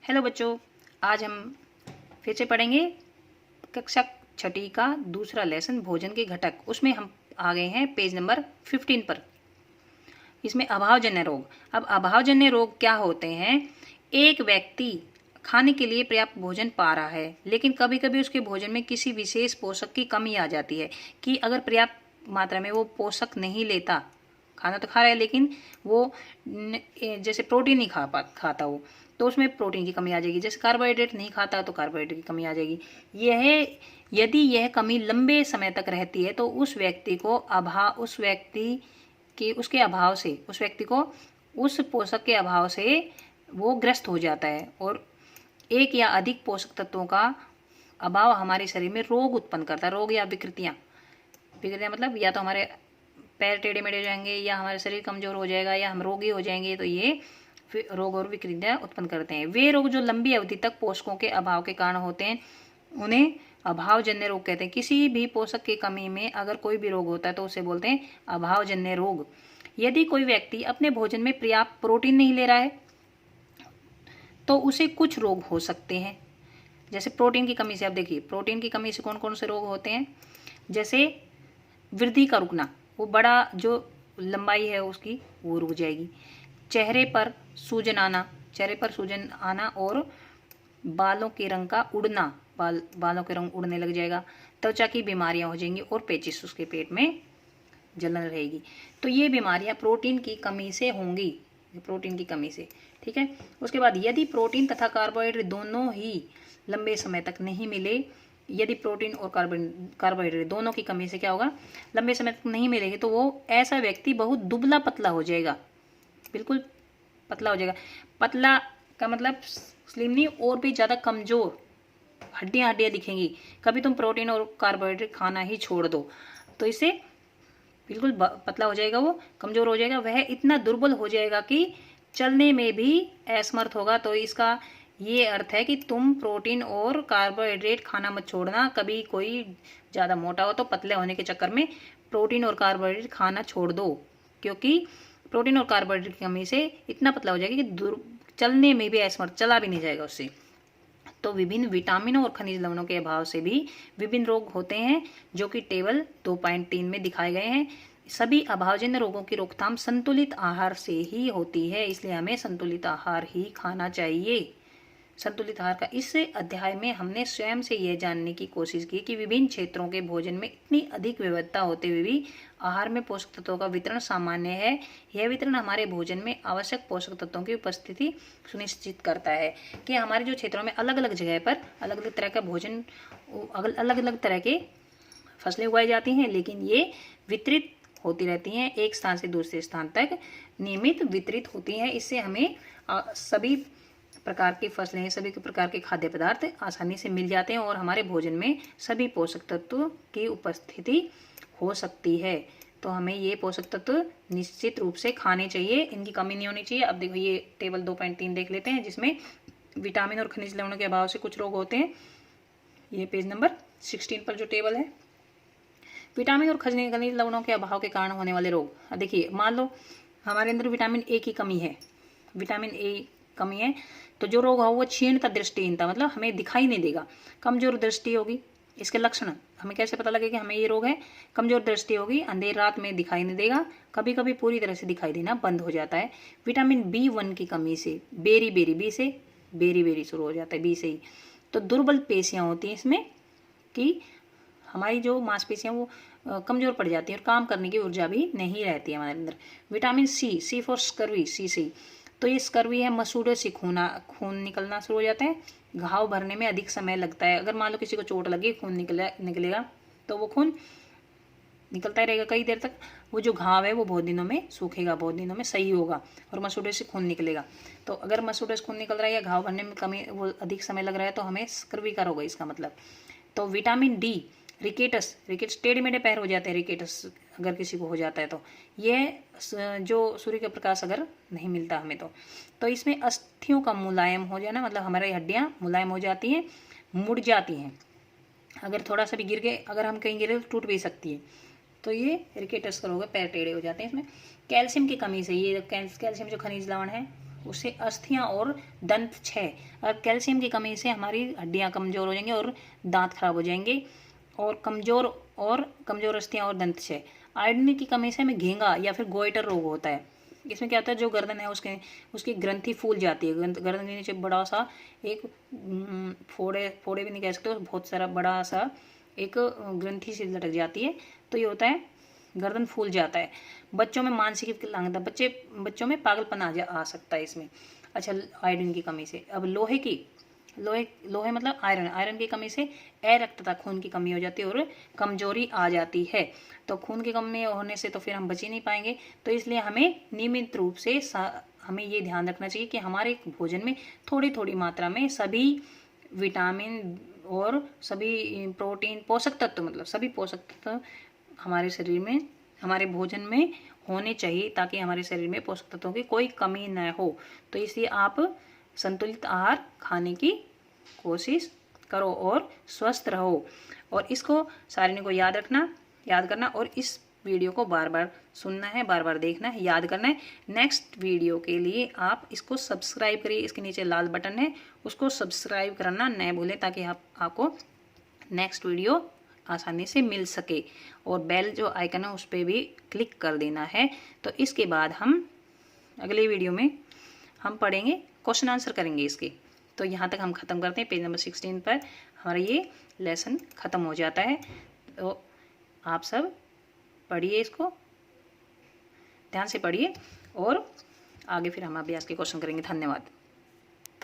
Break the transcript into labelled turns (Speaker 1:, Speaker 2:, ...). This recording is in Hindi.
Speaker 1: हेलो बच्चों, आज हम फिर से पढ़ेंगे कक्षा छठी का दूसरा लेसन भोजन के घटक। उसमें हम आ गए हैं पेज नंबर 15 पर। इसमें अभावजन्य रोग। अब अभावजन्य रोग क्या होते हैं? एक व्यक्ति खाने के लिए पर्याप्त भोजन पा रहा है, लेकिन कभी कभी उसके भोजन में किसी विशेष पोषक की कमी आ जाती है कि अगर पर्याप्त मात्रा में वो पोषक नहीं लेता, खाना तो खा रहा है लेकिन वो जैसे प्रोटीन नहीं खाता वो, तो उसमें प्रोटीन की कमी आ जाएगी। जैसे कार्बोहाइड्रेट नहीं खाता तो कार्बोहाइड्रेट की कमी आ जाएगी। यदि यह कमी लंबे समय तक रहती है तो उस व्यक्ति को उस पोषक के अभाव से वो ग्रस्त हो जाता है, और एक या अधिक पोषक तत्वों का अभाव हमारे शरीर में रोग उत्पन्न करता है। रोग या विकृतियाँ मतलब या तो हमारे पैर टेढ़े मेढ़े हो जाएंगे, या हमारे शरीर कमजोर हो जाएगा, या हम रोगी हो जाएंगे। तो ये रोग और विकृतियाँ उत्पन्न करते हैं। वे रोग जो लंबी अवधि तक पोषकों के अभाव के कारण होते हैं उन्हें अभावजन्य रोग कहते हैं। किसी भी पोषक की कमी में अगर कोई भी रोग होता है तो उसे बोलते हैं अभावजन्य रोग। यदि कोई व्यक्ति अपने भोजन में पर्याप्त प्रोटीन नहीं ले रहा है तो उसे कुछ रोग हो सकते हैं। जैसे प्रोटीन की कमी से, आप देखिए प्रोटीन की कमी से कौन कौन से रोग होते हैं। जैसे वृद्धि का रुकना, वो बड़ा जो लंबाई है उसकी वो रुक जाएगी। चेहरे पर सूजन आना और बालों के रंग का उड़ना, बालों के रंग उड़ने लग जाएगा। त्वचा की बीमारियां हो जाएंगी और पेचिश, उसके पेट में जलन रहेगी। तो ये बीमारियां प्रोटीन की कमी से होंगी, प्रोटीन की कमी से। ठीक है। उसके बाद यदि प्रोटीन तथा कार्बोहाइड्रेट दोनों ही लंबे समय तक नहीं मिले, यदि प्रोटीन और कार्बोहाइड्रेट दोनों की कमी से क्या होगा, लंबे समय तक नहीं मिलेंगे, तो वो ऐसा व्यक्ति बहुत दुबला पतला हो जाएगा, बिल्कुल पतला हो जाएगा। पतला का मतलब स्लिम नहीं, और भी ज़्यादा कमज़ोर, हड्डियाँ दिखेंगी। कभी तुम प्रोटीन और कार्बोहाइड्रेट खाना ही छोड़ दो तो इससे बिल्कुल पतला हो जाएगा, वो कमज़ोर हो जाएगा। वह इतना दुर्बल हो जाएगा कि चलने में भी असमर्थ होगा। तो इसका ये अर्थ है कि तुम प्रोटीन और कार्बोहाइड्रेट खाना मत छोड़ना। कभी कोई ज़्यादा मोटा हो तो पतले होने के चक्कर में प्रोटीन और कार्बोहाइड्रेट खाना छोड़ दो, क्योंकि प्रोटीन और कार्बोहाइड्रेट की कमी से इतना पतला हो जाएगा कि चलने में भी असमर्थ, चला भी नहीं जाएगा उससे। तो विभिन्न विटामिनों और खनिज लवणों के अभाव से भी विभिन्न रोग होते हैं, जो कि टेबल 2.3 में दिखाए गए हैं। सभी अभावजन्य रोगों की रोकथाम संतुलित आहार से ही होती है, इसलिए हमें संतुलित आहार ही खाना चाहिए। संतुलित आहार का इस अध्याय में हमने स्वयं से यह जानने की कोशिश की कि विभिन्न क्षेत्रों के भोजन में इतनी अधिक विविधता होते हुए भी आहार में पोषक तत्वों का वितरण सामान्य है। यह वितरण हमारे भोजन में आवश्यक पोषक तत्वों की उपस्थिति सुनिश्चित करता है कि हमारे जो क्षेत्रों में अलग अलग जगह पर अलग अलग तरह का भोजन, अलग अलग तरह के फसलें उगाई जाती हैं, लेकिन ये वितरित होती रहती हैं, एक स्थान से दूसरे स्थान तक नियमित वितरित होती हैं। इससे हमें सभी प्रकार की फसलें, सभी प्रकार के खाद्य पदार्थ आसानी से मिल जाते हैं और हमारे भोजन में सभी पोषक तत्वों की उपस्थिति हो सकती है। तो हमें ये पोषक तत्व निश्चित रूप से खाने चाहिए, इनकी कमी नहीं होनी चाहिए। अब देखो ये टेबल 2.3 देख लेते हैं, जिसमें विटामिन और खनिज लवणों के अभाव से कुछ रोग होते हैं। ये पेज नंबर 16 पर जो टेबल है, विटामिन और खनिज लवणों के अभाव के कारण होने वाले रोग। देखिए मान लो हमारे अंदर विटामिन ए की कमी है, विटामिन ए कमी है, तो जो रोग हो वो क्षीणता, दृष्टिहीनता, मतलब हमें दिखाई नहीं देगा, कमजोर दृष्टि होगी। इसके लक्षण हमें कैसे पता लगे कि हमें ये रोग है? कमजोर दृष्टि होगी, अंधेर रात में दिखाई नहीं देगा, कभी कभी पूरी तरह से दिखाई देना बंद हो जाता है। विटामिन B1 की कमी से बी से बेरी शुरू हो जाता है, बी से ही। तो दुर्बल पेशियां होती हैं इसमें, कि हमारी जो मांसपेशियां वो कमजोर पड़ जाती है और काम करने की ऊर्जा भी नहीं रहती है हमारे अंदर। विटामिन सी फॉर स्कर्वी, सी से, तो ये स्कर्वी है, मसूड़े से खून निकलना शुरू हो जाता है। घाव भरने में अधिक समय लगता है। अगर मान लो किसी को चोट लगी, खून निकलेगा तो वो खून निकलता ही रहेगा कई देर तक। वो जो घाव है वो बहुत दिनों में सूखेगा, बहुत दिनों में सही होगा, और मसूड़े से खून निकलेगा। तो अगर मसूड़े से खून निकल रहा है या घाव भरने में कमी, वो अधिक समय लग रहा है, तो हमें स्कर्वी का रोग है इसका मतलब। तो विटामिन डी, रिकेटस टेढ़े मेढ़े पैर हो जाते हैं, रिकेटस अगर किसी को हो जाता है तो यह जो सूर्य का प्रकाश अगर नहीं मिलता हमें तो इसमें अस्थियों का मुलायम हो जाना, मतलब हमारी हड्डियां मुलायम हो जाती हैं, मुड़ जाती हैं। अगर थोड़ा सा भी गिर गए, अगर हम कहीं गिरे तो टूट भी सकती है। तो ये रिकेटस का रोग है, पैर टेढ़े हो जाते हैं। इसमें कैल्शियम की कमी से, ये कैल्शियम जो खनिज लवण है उससे अस्थियां और दंत क्षय। अगर कैल्शियम की कमी से हमारी हड्डियां कमजोर हो जाएंगी और दांत खराब हो जाएंगे, और कमजोर अस्थियां और दंत क्षय। आयोडीन की कमी से हमें घेंगा या फिर गोइटर रोग होता है। इसमें क्या होता है, जो गर्दन है उसकी ग्रंथि फूल जाती है, गर्दन के नीचे बड़ा सा एक फोड़े फोड़े भी नहीं कह सकते, बहुत सारा बड़ा सा एक ग्रंथि सी लटक जाती है, तो ये होता है गर्दन फूल जाता है। बच्चों में मानसिक विकलांगता, बच्चों में पागलपन आ सकता है इसमें। अच्छा, आयोडीन की कमी से। अब लोहे मतलब आयरन की कमी से अरक्तता, खून की कमी हो जाती है और कमजोरी आ जाती है। तो खून की कमी होने से तो फिर हम बच ही नहीं पाएंगे। तो इसलिए हमें नियमित रूप से हमें ये ध्यान रखना चाहिए कि हमारे भोजन में थोड़ी थोड़ी मात्रा में सभी विटामिन और सभी प्रोटीन, पोषक तत्व, मतलब सभी पोषक तत्व हमारे शरीर में, हमारे भोजन में होने चाहिए, ताकि हमारे शरीर में पोषक तत्वों की कोई कमी न हो। तो इसलिए आप संतुलित आहार खाने की कोशिश करो और स्वस्थ रहो। और इसको सारिणी को याद करना, और इस वीडियो को बार बार सुनना है, बार बार देखना है, याद करना है। नेक्स्ट वीडियो के लिए आप इसको सब्सक्राइब करिए, इसके नीचे लाल बटन है, उसको सब्सक्राइब करना न भूलें, ताकि आपको नेक्स्ट वीडियो आसानी से मिल सके। और बेल जो आइकन है उस पर भी क्लिक कर देना है। तो इसके बाद हम अगले वीडियो में हम पढ़ेंगे, क्वेश्चन आंसर करेंगे इसके। तो यहाँ तक हम ख़त्म करते हैं। पेज नंबर 16 पर हमारा ये लेसन ख़त्म हो जाता है। तो आप सब पढ़िए, इसको ध्यान से पढ़िए, और आगे फिर हम अभ्यास के क्वेश्चन करेंगे। धन्यवाद।